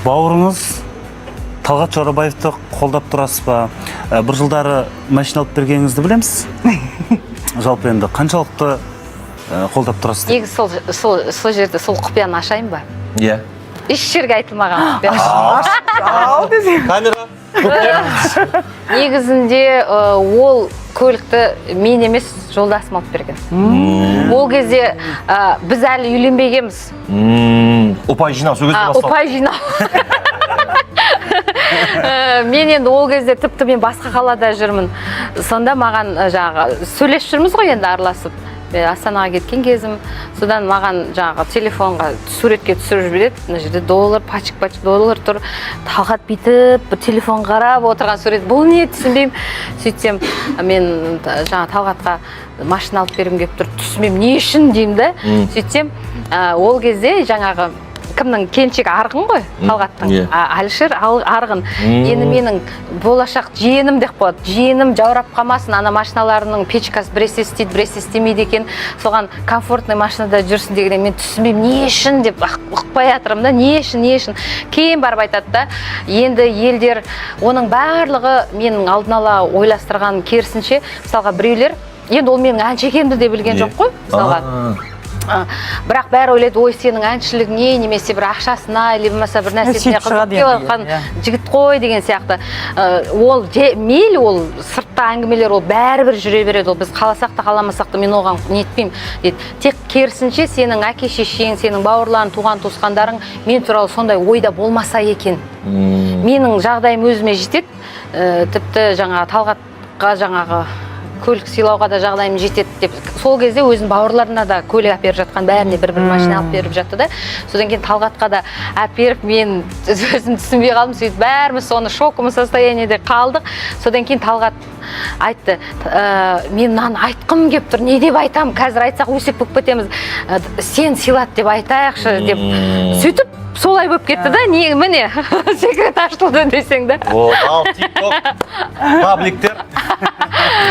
бауырыңыз Талғат Жорабаевты қолдап тұрасыз ба? Бір жылдары машина алып бергеніңізді білеміз. Жалпы енді қаншалықты қолдап тұрасыз? Негізі сол жерде сол құпияны ашайын ба? Иә. Еш жерге айтылмаған құпия. Камера. Негізінде ол көлікті мен емес жолдасым алып берген. Ол кезде біз әлі үйленбегенбіз. Ұпай жинау сол кезде басталды. Ұпай жинау. Мен енді ол кезде тіпті мен басқа қалада жүрмін. Сонда маған сөйлесіп жүрміз ғой енді араласып. Астанаға кеткен кезім, содан маған телефонға суретке түсіріп жібереді. Мына жерде доллар, пачк доллар тұр. Талғат бүйтіп бір телефон қарап отырған сурет. Бұл не түсінбеймін. Сөйтсем, мен Талғатқа машина алып бергім келіп тұр. Түсінбеймін, не үшін деймін да. Сөйтсем, ол кезде кімнің келіншегі Арғын ғой, Талғаттың. Әлішер Арғын. Енді менің болашақ жиенім деп болады. Жиенім жаурап қалмасын, ана машиналарының печкасы біресе істейді, біресе істемейді екен. Соған комфортный машинада жүрсін деген мен түсінбеймін, не үшін деп ұқпай жатырмын да, не үшін. Кейін барып айтады да, енді елдер оның барлығы менің алдын ала ойластырған керісінше, мысалға біреулер, енді ол менің әнші екенімді де білген жоқ қой, мысалға. Бірақ бәрі ойлайды, ой, сенің әншілігіне, немесе бір ақшасына, или болмаса бір нәрсесіне қызық келген жігіт қой деген сияқты. Ол мейлі, ол сыртта әңгімелер, ол бәрібір жүре береді. Ол біз қаласақ та қаламасақ та мен оған нетпеймін дейді. Тек керісінше сенің әке-шешең, сенің бауырларың, туған туысқандарың мен туралы сондай ойда болмаса екен. Менің жағдайым өзіме жетеді. Тіпті Талғатқа көлік сыйлауға да жағдайым жетеді деп. Сол кезде өзінің бауырларына да көлік әперіп жатқан, бәріне бір машина алып беріп жатты да. Содан кейін Талғатқа да әперіп, мен өзім түсінбей қалдым. Сөйтіп бәріміз соны шоковый состояниеде қалдық. Содан кейін Талғат айтты, мен мынаны айтқым келіп тұр, не деп айтамын, қазір айтсақ өсек болып кетеміз, сен сыйлат деп айтайықшы деп. Сөйтіп солай болып кетті да, міне секрет ашылды десең да. Ал TikTok, пабликтер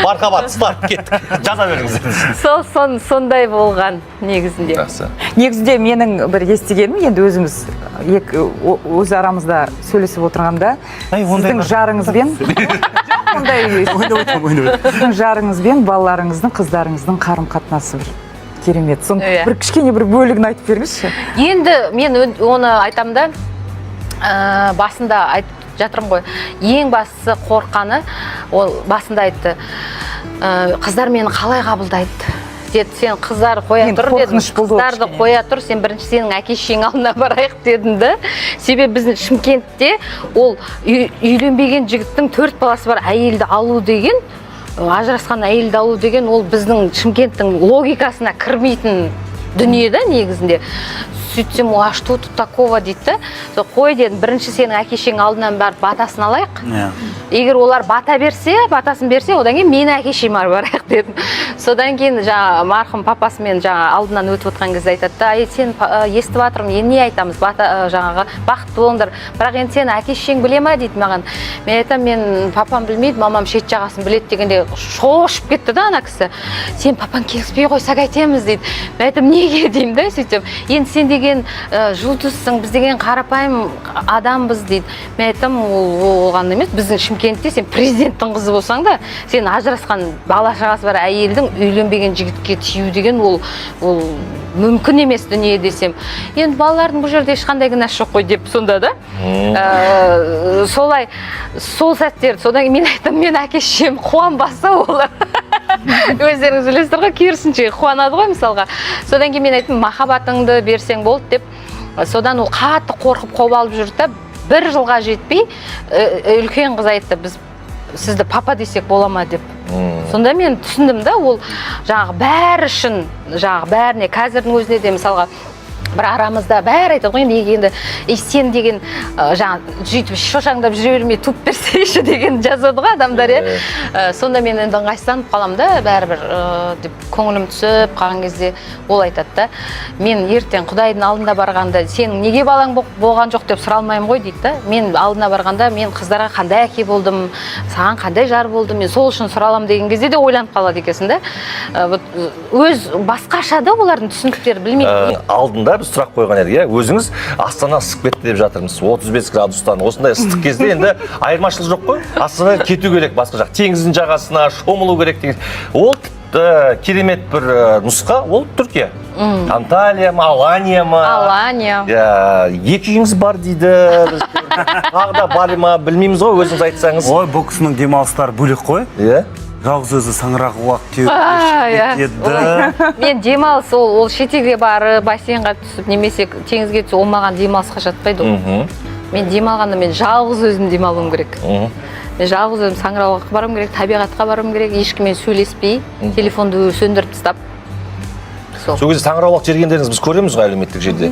мархабат ұстап кеттік, жаза беріңіздер. Сондай болған негізінде. Негізінде менің бір естігенім, енді өзіміз өз арамызда сөйлесіп отырғанда, сіздің жарыңызбен сіздің жарыңызбен балаларыңыздың, қыздарыңыздың қарым-қатынасы бір керемет. Соны бір кішкене бір бөлігін айтып беріңізші. Енді мен оны айтамын да, басында айтып жатырмын ғой. Ең бастысы қорқаны, ол басында айтты, қыздар мені қалай қабылдайды? Деді, сен қыздар қоя тұр, дедім, қыздарды қоя тұр, сен бірінші сенің әке-шешең алдына барайық дедім да. Себебі біздің Шымкентте ол үйленбеген жігіттің 4 баласы бар әйелді алу деген, ажырасқан әйелді алу деген, ол біздің Шымкенттің логикасына кірмейтін дүние да негізінде. Сөйтсем, а что тут такого дейді. Қой дедім, бірінші сенің әке-шешең алдынан барып батасын алайық. Егер олар батасын берсе, одан кейін мені әке-шешеме барайық дедім. Содан кейін марқұм папасымен алдынан өтіп отқан кезде айтады да, сен естіп жатырмын, енді не айтамыз, бақытты болыңдар. Бірақ енді сен әке-шешең біле ма дейді маған. Мен айтамын, мен папам білмейді, мамам шет жағасын біледі дегенде шошып кетті да ана кісі. Сен папаң келіспей қойса қайтеміз дейді. Мен айтамын, неге деймін да, сөйтіп. Енді сен деген жұлдызсың, біз деген қарапайым адамбыз дейді. Мен айтам, ол оған емес, біздің Шымкентте сен президенттің қызы болсаң да, сен ажырасқан бала шағасы бар әйелдің үйленбеген жігітке тию деген ол мүмкін емес дүние десем. Енді балалардың бұл жерде ешқандай кінәсі жоқ қой деп сонда да. Солай, сол сәттер, содан мен айтам, мен әке-шешем қуанбаса олар. Өздеріңіз білесіздер ғой, керісінше қуанады ғой мысалға. Содан кейін мен айттым, махаббатыңды берсең болды деп. Содан ол қатты қорқып қобалып жүрді. Бір жылға жетпей, үлкен қыз айтты, біз сізді папа десек бола ма деп. Сонда мен түсіндім да, ол бәрі үшін, бәріне, қазірдің өзіне де мысалға, бір арамызда бәрі айтады ғой, енді сен деген жүйітіп шошаңдап жүре бермей туып берсейші деген жазады ғой адамдар. Сонда мен енді ыңғайсызданып қалам да, бәрібір деп көңілім түсіп қалған кезде ол айтады да, мен ертең Құдайдың алдында барғанда сенің неге балаң болған жоқ деп сұралмаймын ғой дейді да. Мен алдына барғанда мен қыздарға қандай әке болдым, саған қандай жар болдым, мен сол үшін сұралам деген кезде де ойланып қалады екенсің да. Өз басқаша да олардың түсініктері білмейді. Алдында алдында біз сұрақ қойған едік, иә, өзіңіз Астана ысып кетті деп жатырмыз, 35 градустан. Осындай ыстық кезде енді айырмашылық жоқ қой. Астана кету керек басқа жақ, теңіздің жағасына шомылу керек деген. Ол керемет бір нұсқа, ол Түркия. Анталия ма, Алания ма? Алания. Екі үйіңіз бар дейді. Тағы да бар ма, білмейміз ғой, өзіңіз айтсаңыз. Ой, бұл кісінің демалыстары бөлек қой. Иә. Жалғыз өзі саңырақ уақ теуіп Мен демалыс ол шетелге барып, бассейнға түсіп, немесе теңізге түсіп, ол маған демалысқа жатпайды ол. Мен демалғанда мен жалғыз өзім демалуым керек. Мен жалғыз өзім саңырауға баруым керек, табиғатқа баруым керек, ешкіммен сөйлеспей, телефонды сөндіріп тастап. Сол кезде саңырауық жергендеріңіз біз көреміз ғой әлеуметтік желіде.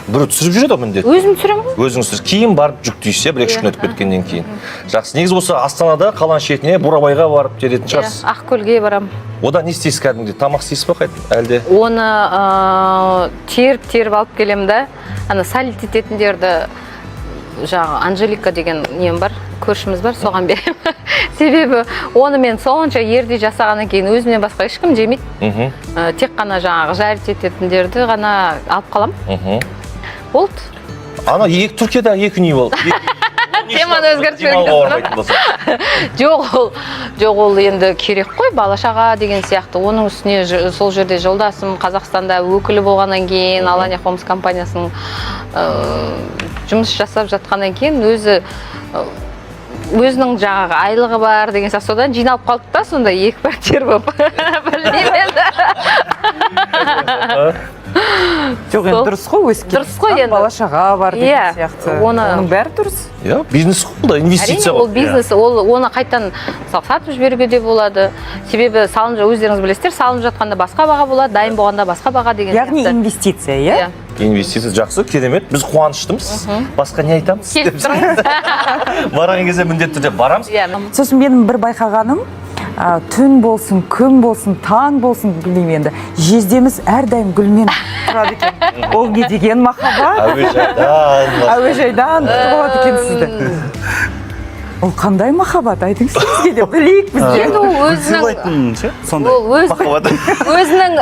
Біреу түсіріп жүреді ғой міндетті. Өзім түсіремін ғой. Өзіңіз түсіріп, кейін барып жүктейсіз, иә, 1-2 күн өтіп кеткеннен кейін. Жақсы, негізі осы Астанада қаланың шетіне Бурабайға барып теретін шығарсыз. Ақкөлге барамын. Одан не істейсіз кәдімгідей? Тамақ істейсіз ба әлде? Оны теріп алып келемін да, ана салит ететіндерді жаңағы Анжелика деген нем бар, көршіміз бар, соған беремін. Себебі оны мен сонша ерде жасағаннан кейін өзімнен басқа ешкім жемейді. Тек қана жаңағы жарит ететіндерді ғана алып қаламын. Болды. Ана Түркияда 2 үй болды. Теманы өзгертіп жоқ, ол енді керек қой, бала-шаға деген сияқты. Оның үстіне сол жерде жолдасым Қазақстанда өкілі болғаннан кейін, Алания Homes компаниясының жұмыс жасап жатқаннан кейін өзінің жаңағы айлығы бар деген сияқты, содан жиналып қалды да, сонда 2 пәтер болып. Білмеймін енді. Жоқ, енді дұрыс қой, өскен бала-шаға бар деген сияқты. Оның бәрі дұрыс. Иә, бизнес қой, инвестиция ғой. Ол бизнес, оны қайтан сатып жіберуге де болады. Себебі өздеріңіз білесіздер, салынып жатқанда басқа баға болады, дайын болғанда басқа баға деген сияқты. Яғни инвестиция, иә? Инвестиция жақсы, керемет. Біз қуаныштымыз. Басқа не айтамыз? Келіп тұрыңыз. Барған кезде міндетті түрде барамыз. Сосын менің бір байқағаным, түн болсын, күн болсын, таң болсын, білмеймін енді, жездеміз әрдайым гүлмен тұрады екен. Ол не деген махаббат? Әуежайдан тұрады екен сізді. Ол қандай махаббат, айтыңызшы бізге де, білейік бізде. Енді ол өзінің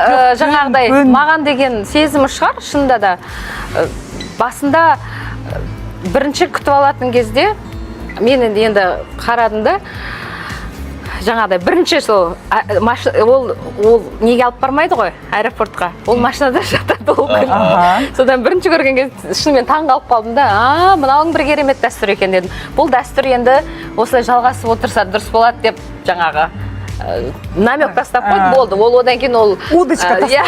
жаңағыдай маған деген сезімі шығар, шынында да. Басында бірінші күтіп алатын кезде мен енді қарадым да, жаңағыдай бірінші ол неге алып бармайды ғой аэропортқа, ол машинада жатады ол күн. Содан бірінші көрген кезде шынымен таң қалып қалдым да, мынауың бір керемет дәстүр екен дедім. Бұл дәстүр енді осылай жалғасып отырса дұрыс болады деп жаңағы намек тастап қойды, болды. Ол одан кейін удочка тастап.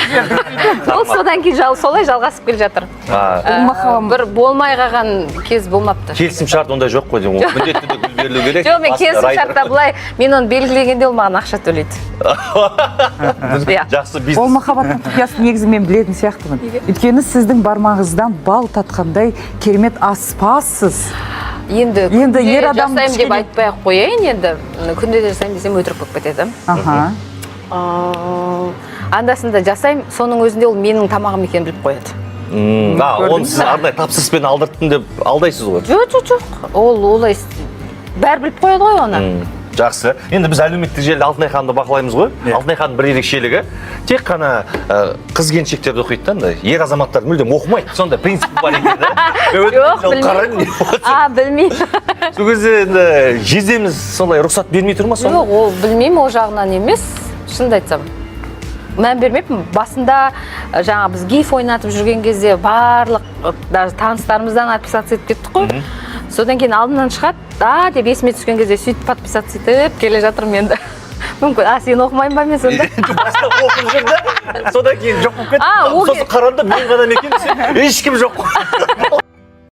Ол содан кейін солай жалғасып келе жатыр. Бір болмай қалған кез болмапты. Келісім шарт ондай жоқ қой, міндетті де гүл берілу керек. Жоқ, мен келісім шартта былай, мен оны белгілегенде ол маған ақша төлейді. Жақсы бизнес. Ол махаббаттың құпиясын негізі мен білетін сияқтымын. Өйткені сіздің бармағыңыздан бал татқандай керемет аспазсыз. Енді күнде жасаймын деп айтпай-ақ қояйын, енді күнде жасаймын десем өтірік болып кетеді. Андасында жасаймын, соның өзінде ол менің тамағым екенін біліп қояды. Оны сіз арнайы тапсырыспен алдырттым деп алдайсыз ғой? Жоқ, ол олай бәрі біліп қояды ғой оны. Жақсы. Енді біз әлеуметтік желіде Алтынай ханымды бақылаймыз ғой. Алтынай ханымның бір ерекшелігі тек қана қыз-келіншектерді оқиды да, ер азаматтар мүлдем оқымайды. Сондай принцип бар екен да. Жоқ, білмеймін. Сол кезде енді жездеміз солай рұқсат бермей тұр ма сонда? Жоқ, ол білмеймін, ол жағынан емес. Шынымды айтсам. Мән бермеппін. Басында жаңа біз гейф ойнатып жүрген кезде барлық таныстарымыздан подписаться етіп кеттік қой. Содан кейін алдымнан шығады, деп есіме түскен кезде сөйтіп подписаться етіп келе жатырмын енді. Мүмкін, сен оқымайын ба мен сонда? Баста оқып жүрді, содан кейін жоқ болып кетті. Сосын қаранды мен ғана екен десе, ешкім жоқ.